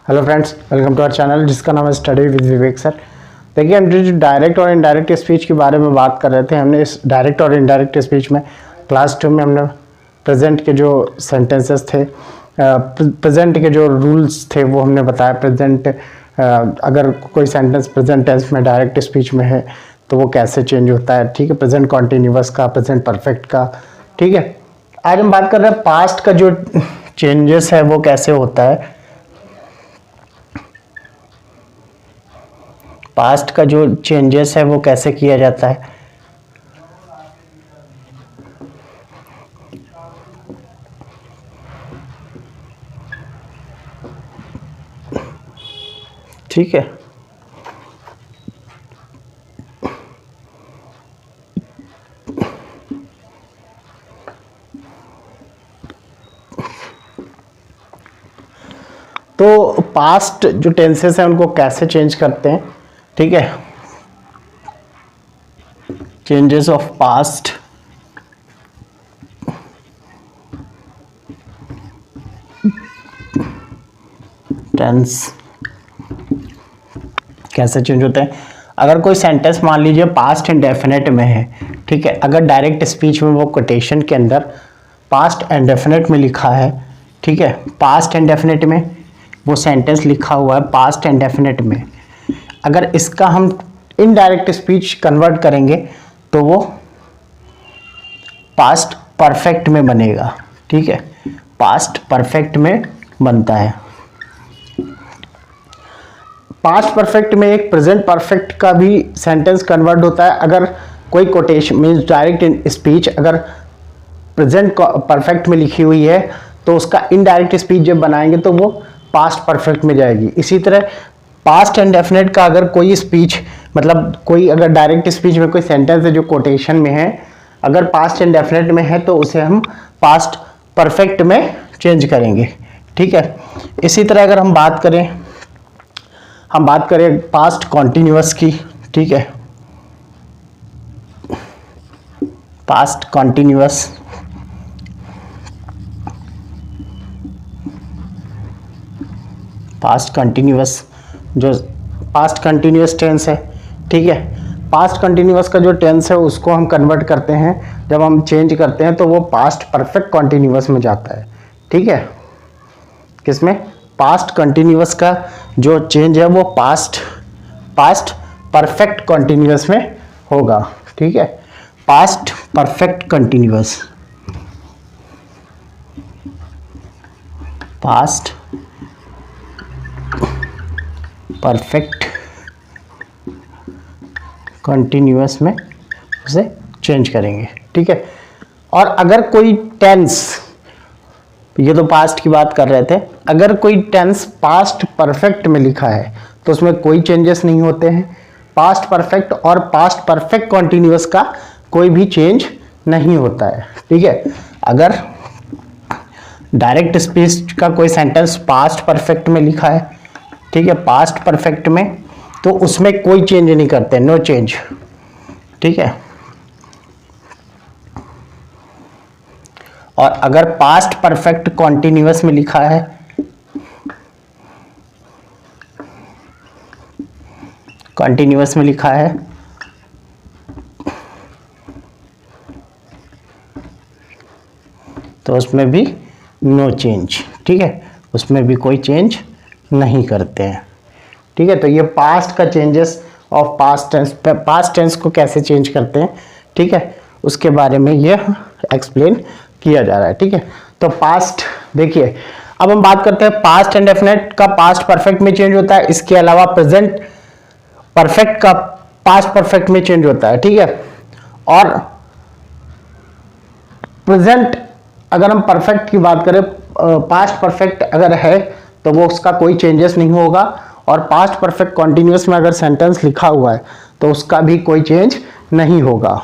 Hello friends, welcome to our channel जिसका नाम है स्टडी विद विवेक सर। देखिए, हम जो डायरेक्ट और इनडायरेक्ट स्पीच के बारे में बात कर रहे थे, हमने इस डायरेक्ट और इनडायरेक्ट स्पीच में क्लास 2 में हमने प्रेजेंट के जो सेंटेंसेस थे, प्रेजेंट के जो रूल्स थे वो हमने बताया। प्रेजेंट अगर कोई सेंटेंस प्रेजेंट टेंस में डायरेक्ट स्पीच में है तो वो कैसे चेंज होता है, ठीक है। प्रेजेंट कॉन्टिन्यूअस का, प्रेजेंट परफेक्ट का, ठीक है। आज हम बात कर रहे हैं पास्ट का जो चेंजेस है वो कैसे होता है। पास्ट का जो चेंजेस है वो कैसे किया जाता है। ठीक है, तो पास्ट जो टेंसेस हैं उनको कैसे चेंज करते हैं, ठीक है। चेंजेस ऑफ पास्ट टेंस कैसे चेंज होते हैं। अगर कोई सेंटेंस मान लीजिए पास्ट इंडेफिनिट में है, ठीक है। अगर डायरेक्ट स्पीच में वो कोटेशन के अंदर पास्ट इंडेफिनिट में लिखा है, ठीक है, पास्ट इंडेफिनिट में वो सेंटेंस लिखा हुआ है पास्ट इंडेफिनिट में, अगर इसका हम इनडायरेक्ट स्पीच कन्वर्ट करेंगे तो वो पास्ट परफेक्ट में बनेगा, ठीक है। पास्ट परफेक्ट में बनता है। पास्ट परफेक्ट में एक प्रेजेंट परफेक्ट का भी सेंटेंस कन्वर्ट होता है। अगर कोई कोटेशन मीन्स डायरेक्ट स्पीच अगर प्रेजेंट परफेक्ट में लिखी हुई है तो उसका इनडायरेक्ट स्पीच जब बनाएंगे तो वो पास्ट परफेक्ट में जाएगी। इसी तरह पास्ट इंडेफिनिट का अगर कोई स्पीच मतलब कोई अगर डायरेक्ट स्पीच में कोई सेंटेंस है जो कोटेशन में है, अगर पास्ट इंडेफिनिट में है तो उसे हम पास्ट परफेक्ट में चेंज करेंगे, ठीक है। इसी तरह अगर हम बात करें पास्ट कॉन्टिन्यूअस की, ठीक है। पास्ट कॉन्टिन्यूअस जो पास्ट कंटिन्यूअस टेंस है, ठीक है। पास्ट कंटिन्यूअस का जो टेंस है उसको हम कन्वर्ट करते हैं, जब हम चेंज करते हैं तो वो पास्ट परफेक्ट कंटिन्यूअस में जाता है, ठीक है। किसमें? पास्ट कंटिन्यूअस का जो चेंज है वो पास्ट परफेक्ट कंटिन्यूअस में होगा, ठीक है। Past perfect continuous, past perfect continuous में उसे चेंज करेंगे, ठीक है। और अगर कोई टेंस, ये तो पास्ट की बात कर रहे थे, अगर कोई टेंस पास्ट परफेक्ट में लिखा है तो उसमें कोई चेंजेस नहीं होते हैं। पास्ट परफेक्ट और पास्ट परफेक्ट कंटिन्यूअस का कोई भी चेंज नहीं होता है, ठीक है। अगर डायरेक्ट स्पीच का कोई सेंटेंस पास्ट परफेक्ट में लिखा है, ठीक है, पास्ट परफेक्ट में, तो उसमें कोई चेंज नहीं करते, नो चेंज, ठीक है। और अगर पास्ट परफेक्ट कॉन्टिन्यूअस में लिखा है, कॉन्टिन्यूअस में लिखा है, तो उसमें भी नो चेंज, ठीक है, उसमें भी कोई चेंज नहीं करते हैं, ठीक है। तो ये पास्ट का चेंजेस ऑफ पास्ट टेंस को कैसे चेंज करते हैं, ठीक है, उसके बारे में ये एक्सप्लेन किया जा रहा है, ठीक है। तो पास्ट देखिए, अब हम बात करते हैं पास्ट इंडेफिनिट का पास्ट परफेक्ट में चेंज होता है। इसके अलावा प्रेजेंट परफेक्ट का पास्ट परफेक्ट में चेंज होता है, ठीक है। और प्रेजेंट अगर हम परफेक्ट की बात करें, पास्ट परफेक्ट अगर है तो वो उसका कोई चेंजेस नहीं होगा। और पास्ट परफेक्ट कॉन्टिन्यूअस में अगर सेंटेंस लिखा हुआ है तो उसका भी कोई चेंज नहीं होगा।